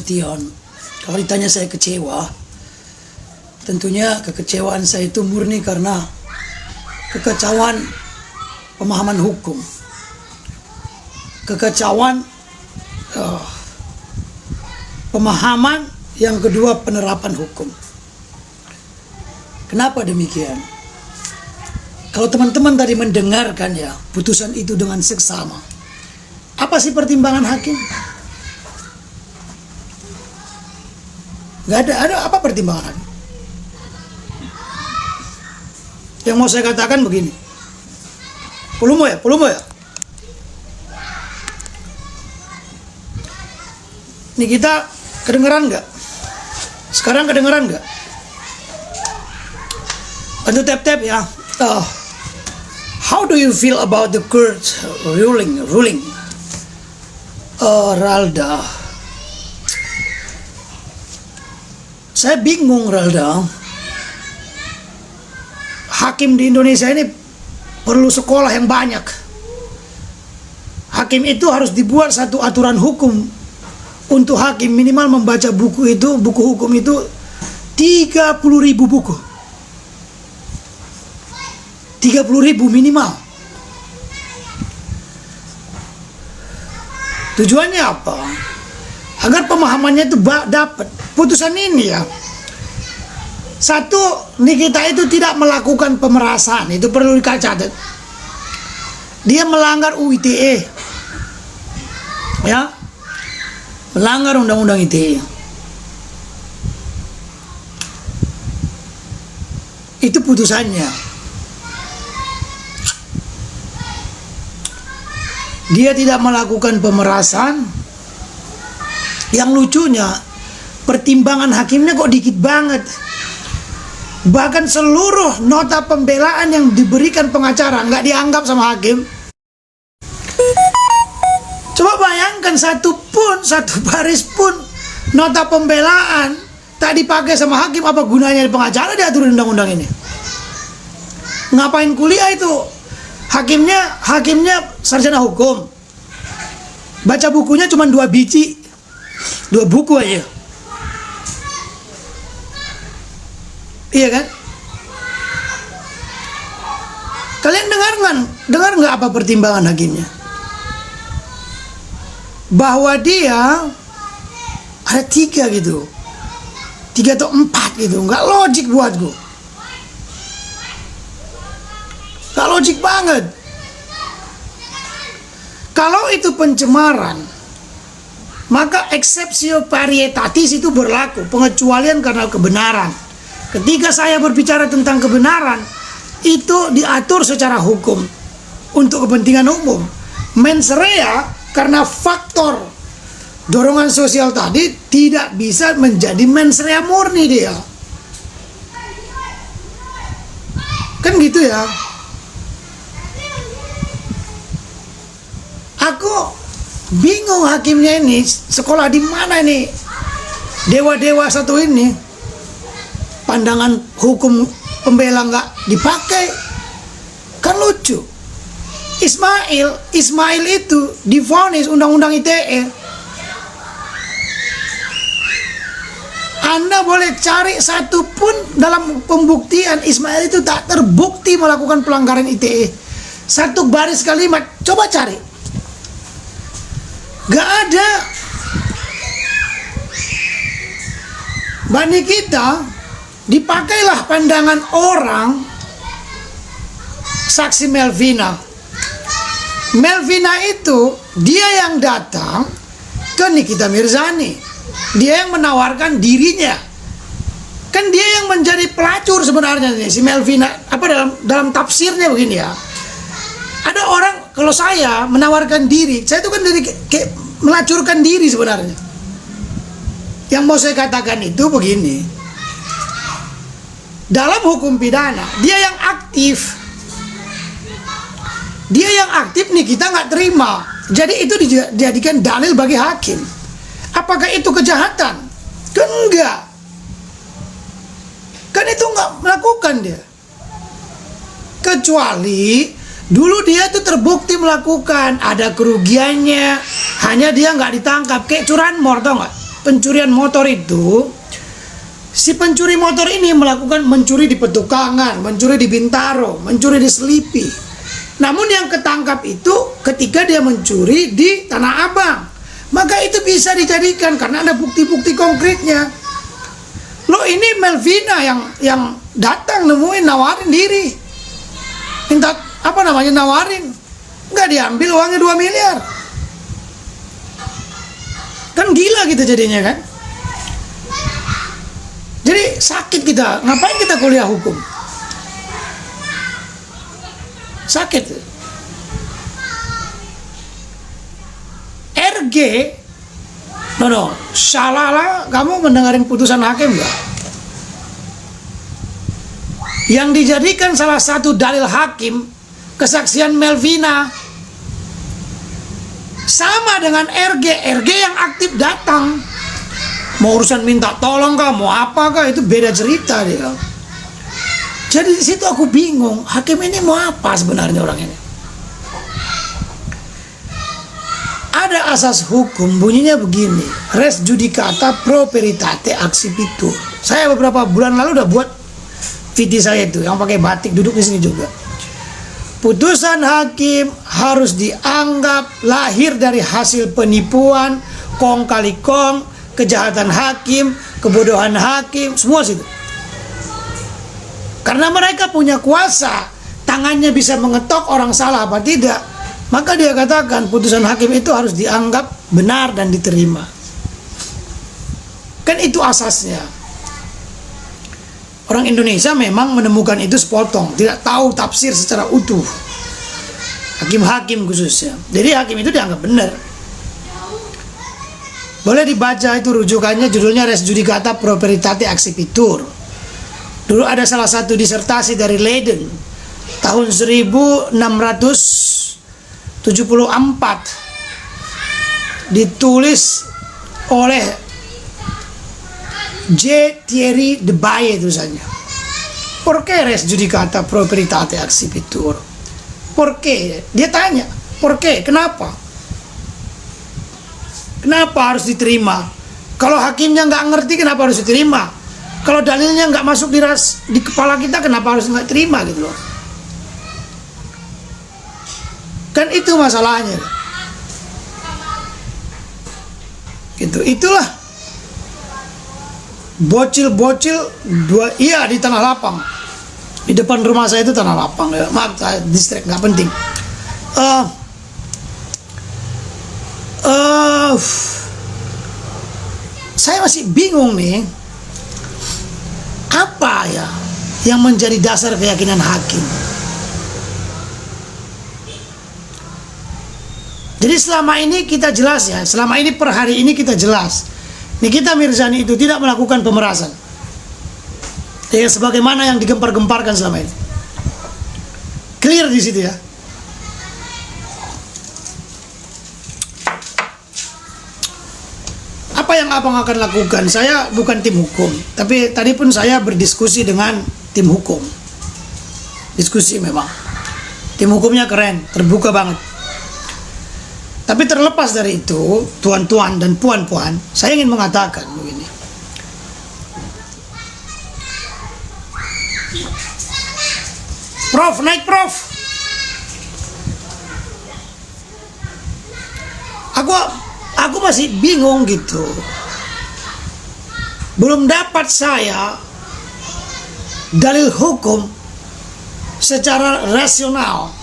Tion, kalau ditanya saya kecewa, tentunya kekecewaan saya itu murni karena kekacauan pemahaman hukum, kekacauan pemahaman, yang kedua penerapan hukum. Kenapa demikian? Kalau teman-teman tadi mendengarkan ya putusan itu dengan seksama, apa sih pertimbangan hakim? Gak ada apa pertimbangan hakim? Yang mau saya katakan begini, Pulumo ya. Ini kita kedengeran nggak? Sekarang kedengeran nggak? Bantu tap ya. How do you feel about the court ruling? Ralda, saya bingung Ralda. Hakim di Indonesia ini perlu sekolah yang banyak. Hakim itu harus dibuat satu aturan hukum untuk hakim, minimal membaca buku hukum itu 30.000 buku. 30.000 minimal. Tujuannya apa? Agar pemahamannya itu dapat. Putusan ini ya, satu, Nikita itu tidak melakukan pemerasan, itu perlu dicatat. Dia melanggar UU ITE, ya, melanggar undang-undang ITE. Itu putusannya. Dia tidak melakukan pemerasan. Yang lucunya, pertimbangan hakimnya kok dikit banget. Bahkan seluruh nota pembelaan yang diberikan pengacara nggak dianggap sama hakim. Coba bayangkan satu baris pun nota pembelaan tak dipakai sama hakim, apa gunanya pengacara diatur undang-undang ini? Ngapain kuliah itu? Hakimnya sarjana hukum. Baca bukunya cuma 2 biji, 2 buku aja. Iya kan? Kalian dengar nggak apa pertimbangan hakimnya? Bahwa dia ada 3 gitu, 3 atau 4 gitu, nggak logik buatku, nggak logik banget. Kalau itu pencemaran, maka exceptio parietatis itu berlaku, pengecualian karena kebenaran. Ketika saya berbicara tentang kebenaran, itu diatur secara hukum untuk kepentingan umum. Mens rea, karena faktor dorongan sosial tadi tidak bisa menjadi mens rea murni dia. Kan gitu ya. Aku bingung hakimnya ini sekolah di mana nih? Dewa-dewa satu ini. Pandangan hukum pembela nggak dipakai, kan lucu. Ismail itu divonis undang-undang ITE. Anda boleh cari satu pun dalam pembuktian Ismail itu tak terbukti melakukan pelanggaran ITE. Satu baris kalimat, coba cari, nggak ada. Bani kita dipakailah pandangan orang. Saksi Melvina itu dia yang datang ke Nikita Mirzani, dia yang menawarkan dirinya, kan dia yang menjadi pelacur sebenarnya nih, si Melvina. Apa dalam tafsirnya begini ya, ada orang, kalau saya menawarkan diri, saya itu kan dari kayak melacurkan diri sebenarnya. Yang mau saya katakan itu begini, dalam hukum pidana, dia yang aktif. Dia yang aktif nih kita nggak terima. Jadi itu dijadikan dalil bagi hakim. Apakah itu kejahatan? Kan enggak. Kan itu nggak melakukan dia. Kecuali dulu dia tuh terbukti melakukan, ada kerugiannya, hanya dia nggak ditangkap. Kayak curanmor, tau nggak? pencurian motor itu, si pencuri motor ini melakukan mencuri di Petukangan, mencuri di Bintaro, mencuri di Selipi. Namun yang ketangkap itu ketika dia mencuri di Tanah Abang. Maka itu bisa dijadikan karena ada bukti-bukti konkretnya. Lo ini Melvina yang datang nemuin, nawarin diri. Minta nawarin. Nggak diambil uangnya 2 miliar. Kan gila gitu jadinya kan. Jadi sakit kita, ngapain kita kuliah hukum? Sakit. RG, salah lah, kamu mendengarin putusan hakim nggak? Yang dijadikan salah satu dalil hakim, kesaksian Melvina, sama dengan RG yang aktif datang. Mau urusan minta tolong kah, mau apa kah, itu beda cerita dia. Jadi di situ aku bingung, hakim ini mau apa sebenarnya orang ini? Ada asas hukum bunyinya begini, res judicata pro veritate accipitur. Saya beberapa bulan lalu udah buat video saya itu yang pakai batik duduk di sini juga. Putusan hakim harus dianggap lahir dari hasil penipuan, kong kali kong, kejahatan hakim, kebodohan hakim, semua situ. Karena mereka punya kuasa, tangannya bisa mengetok orang salah apa tidak, maka dia katakan putusan hakim itu harus dianggap benar dan diterima. Kan itu asasnya. Orang Indonesia memang menemukan itu sepotong, tidak tahu tafsir secara utuh. Hakim-hakim khususnya. Jadi hakim itu dianggap benar. Boleh dibaca itu rujukannya, judulnya Res Judicata Pro Veritate Accipitur. Dulu ada salah satu disertasi dari Leiden tahun 1674, ditulis oleh J. Thierry de Baye tulisannya. Perché Res Judicata Pro Veritate Accipitur? Perché? Dia tanya, perché? Kenapa? Kenapa harus diterima? Kalau hakimnya nggak ngerti, kenapa harus diterima? Kalau dalilnya nggak masuk di kepala kita, kenapa harus nggak terima gitu loh? Kan itu masalahnya. Gitu, itulah bocil-bocil di Tanah Lapang. Di depan rumah saya itu Tanah Lapang. Ya. Maaf, distrik nggak penting. Saya masih bingung nih, apa ya yang menjadi dasar keyakinan hakim. Jadi selama ini kita jelas ya, selama ini per hari ini kita jelas, Nikita Mirzani itu tidak melakukan pemerasan, ya, sebagaimana yang digempar-gemparkan selama ini. Clear di situ ya. Apa yang abang akan lakukan? Saya bukan tim hukum, tapi tadi pun saya berdiskusi dengan tim hukum. Diskusi memang. Tim hukumnya keren, terbuka banget. Tapi terlepas dari itu, tuan-tuan dan puan-puan, saya ingin mengatakan begini. Prof, naik Prof. Aku masih bingung gitu. Belum dapat saya dalil hukum secara rasional,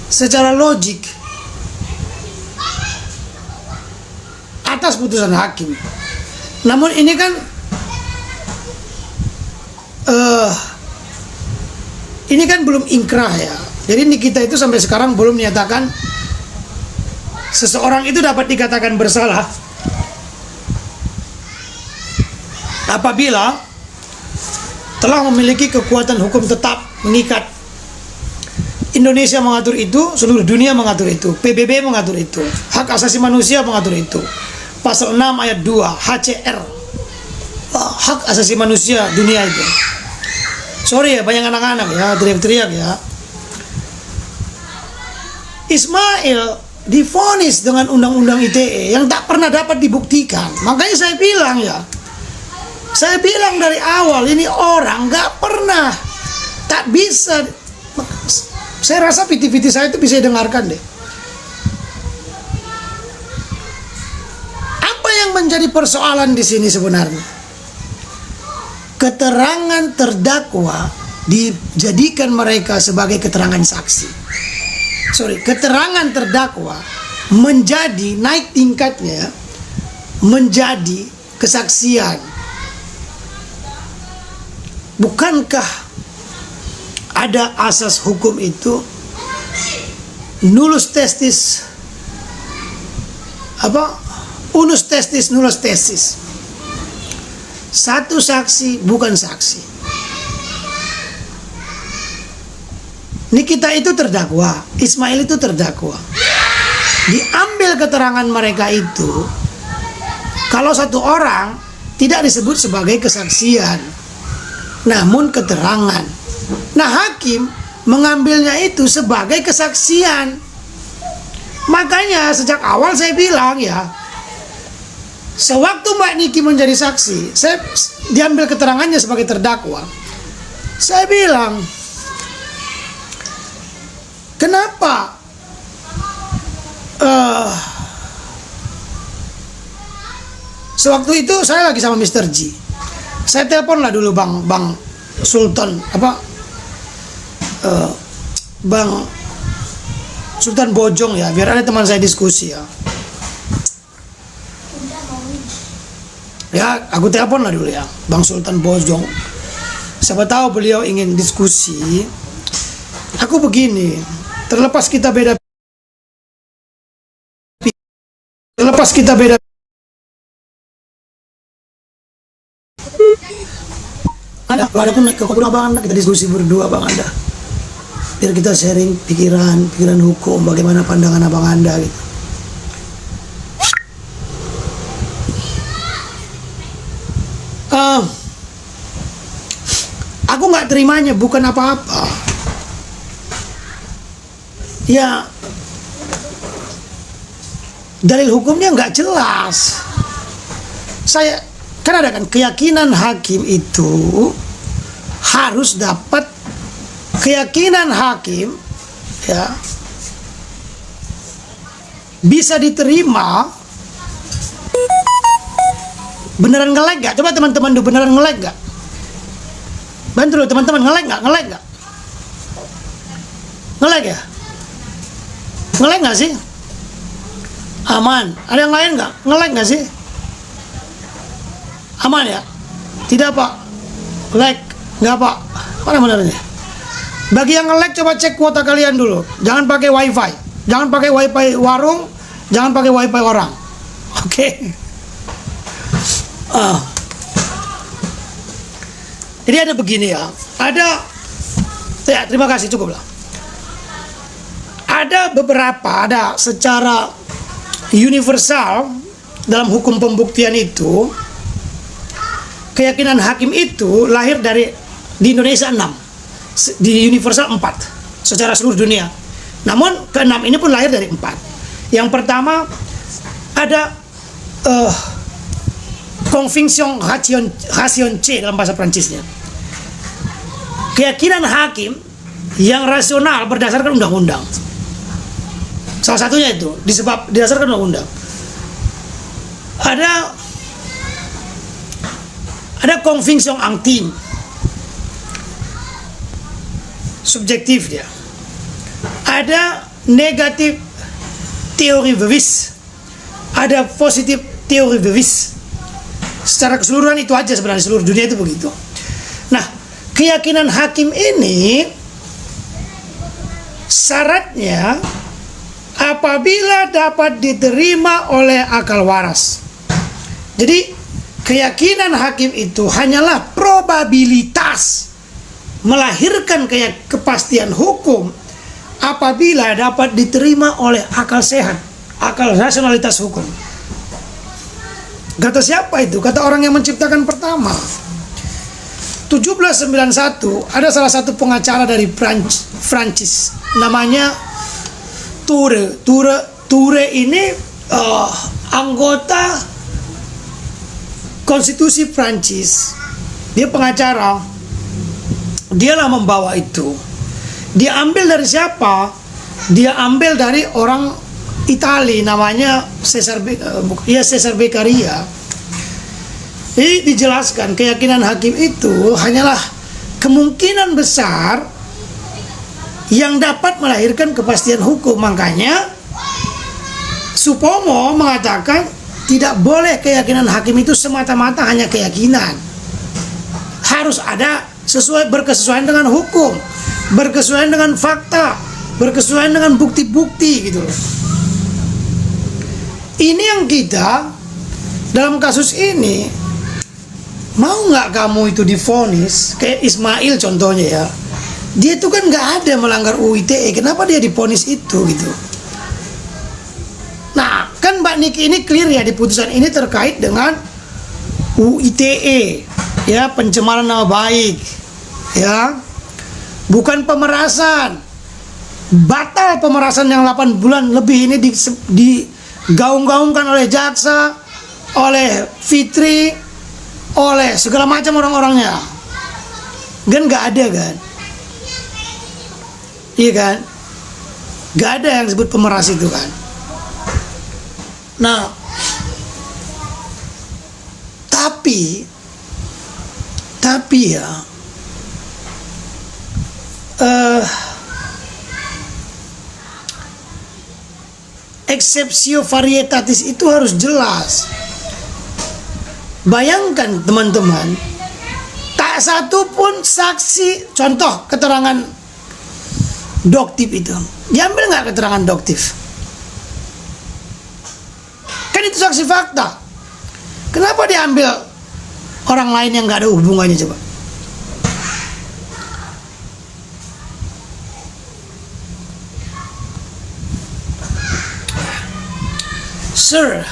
secara logik atas putusan hakim. Namun ini kan belum inkrah ya. Jadi Nikita itu sampai sekarang belum menyatakan seseorang itu dapat dikatakan bersalah apabila telah memiliki kekuatan hukum tetap mengikat. Indonesia mengatur itu, seluruh dunia mengatur itu, PBB mengatur itu, hak asasi manusia mengatur itu. Pasal 6 ayat 2 HCR, hak asasi manusia dunia itu. Sorry ya, banyak anak-anak ya teriak-teriak ya. Ismail divonis dengan undang-undang ITE yang tak pernah dapat dibuktikan. Makanya saya bilang dari awal, ini orang nggak pernah, tak bisa. Saya rasa viti-viti saya itu bisa dengarkan deh. Apa yang menjadi persoalan di sini sebenarnya? Keterangan terdakwa dijadikan mereka sebagai keterangan saksi. Keterangan terdakwa menjadi naik tingkatnya menjadi kesaksian. Bukankah ada asas hukum itu nullus testis unus testis nullus testis, satu saksi bukan saksi. Nikita itu terdakwa, Ismail itu terdakwa. Diambil keterangan mereka itu, kalau satu orang tidak disebut sebagai kesaksian, namun keterangan. Nah, hakim mengambilnya itu sebagai kesaksian. Makanya sejak awal saya bilang ya, sewaktu Mbak Niki menjadi saksi, saya diambil keterangannya sebagai terdakwa. Saya bilang, kenapa sewaktu itu saya lagi sama Mr. G. Saya telepon lah dulu Bang Sultan Bang Sultan Bojong ya, biar ada teman saya diskusi ya. Ya, aku telepon lah dulu ya Bang Sultan Bojong. Siapa tahu beliau ingin diskusi. Aku begini, terlepas kita beda ada pun ke kopi Bang Anda, kita diskusi berdua Bang Anda, biar kita sharing pikiran hukum, bagaimana pandangan Abang Anda gitu. Aku nggak terimanya bukan apa-apa ya, dalil hukumnya nggak jelas. Saya kan ada kan keyakinan hakim itu harus dapat, keyakinan hakim ya bisa diterima. Beneran nge-lag gak? Coba teman-teman dulu, beneran nge-lag gak? Bantu dulu teman-teman, nge-lag gak? Nge-lag ya? Nge-lag gak sih? Aman. Ada yang lain gak? Nge-lag gak sih? Aman ya? Tidak Pak? Lag? Gak Pak? Mana benernya? Bagi yang nge-lag coba cek kuota kalian dulu. Jangan pakai wifi. Jangan pakai wifi warung. Jangan pakai wifi orang. Oke? Jadi ada begini ya, terima kasih, cukup lah. Ada secara universal dalam hukum pembuktian itu, keyakinan hakim itu lahir di Indonesia 6, di universal 4 secara seluruh dunia. Namun ke-6 ini pun lahir dari 4. Yang pertama ada conviction ration C dalam bahasa Prancisnya. Keyakinan hakim yang rasional berdasarkan undang-undang. Salah satunya itu didasarkan undang-undang. Ada conviction intime, subjektif dia. Ada negatif teori bevis, ada positif teori bevis. Secara keseluruhan itu aja sebenarnya, seluruh dunia itu begitu. Nah, keyakinan hakim ini syaratnya apabila dapat diterima oleh akal waras. Jadi keyakinan hakim itu hanyalah probabilitas melahirkan kepastian hukum apabila dapat diterima oleh akal sehat, akal rasionalitas hukum. Kata siapa itu? Kata orang yang menciptakan pertama. 1791 ada salah satu pengacara dari Prancis namanya Toure Toure ini anggota konstitusi Prancis, dia pengacara, dialah membawa itu. Dia ambil dari siapa? Dia ambil dari orang Itali, namanya Cesar Beccaria. Jadi dijelaskan keyakinan hakim itu hanyalah kemungkinan besar yang dapat melahirkan kepastian hukum. Makanya Supomo mengatakan tidak boleh keyakinan hakim itu semata-mata hanya keyakinan. Harus ada berkesesuaian dengan hukum, berkesesuaian dengan fakta, berkesesuaian dengan bukti-bukti gitu loh. Ini yang kita dalam kasus ini, mau nggak kamu itu divonis kayak Ismail contohnya ya, dia itu kan nggak ada melanggar UU ITE, kenapa dia divonis itu gitu. Nah kan Mbak Niki ini clear ya di putusan ini terkait dengan UU ITE ya, pencemaran nama baik ya, bukan pemerasan. Batal pemerasan yang 8 bulan lebih ini digaung-gaungkan oleh jaksa, oleh Fitri, oleh segala macam orang-orangnya. Kan nggak ada kan? Iya kan? Nggak ada yang disebut pemeras itu kan? Nah, tapi ya, exceptio varietatis itu harus jelas. Bayangkan teman-teman, tak satu pun saksi, contoh keterangan doktif itu, diambil nggak keterangan doktif? Kan itu saksi fakta. Kenapa diambil orang lain yang nggak ada hubungannya coba? Sir,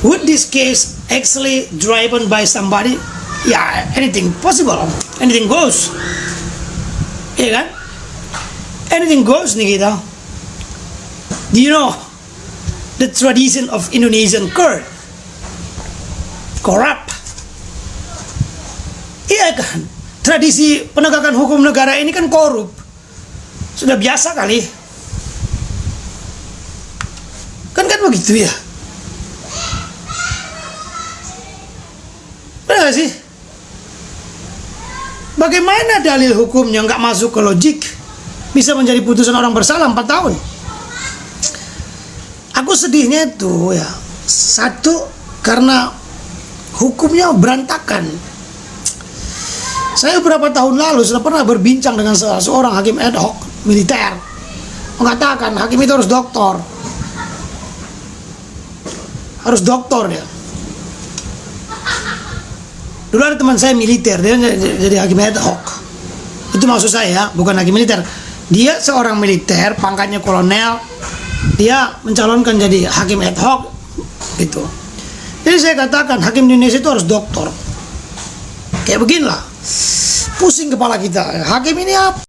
would this case actually driven by somebody? Yeah, anything possible, anything goes. Iya kan? Anything goes nih kita. Do you know the tradition of Indonesian court? Corrupt. Iya kan? Tradisi penegakan hukum negara ini kan korup. Sudah biasa kali. Kan begitu ya. Benar gak sih? Bagaimana dalil hukumnya nggak masuk ke logik, bisa menjadi putusan orang bersalah 4 tahun? Aku sedihnya itu ya, satu karena hukumnya berantakan. Saya beberapa tahun lalu sudah pernah berbincang dengan seorang hakim ad hoc militer, mengatakan hakim itu harus doktor. Harus doktor dia. Dulu ada teman saya militer, dia jadi hakim ad hoc. Itu maksud saya, bukan hakim militer. Dia seorang militer, pangkatnya kolonel. Dia mencalonkan jadi hakim ad hoc gitu. Jadi saya katakan hakim di Indonesia itu harus doktor. Kayak beginilah. Pusing kepala kita. Hakim ini apa?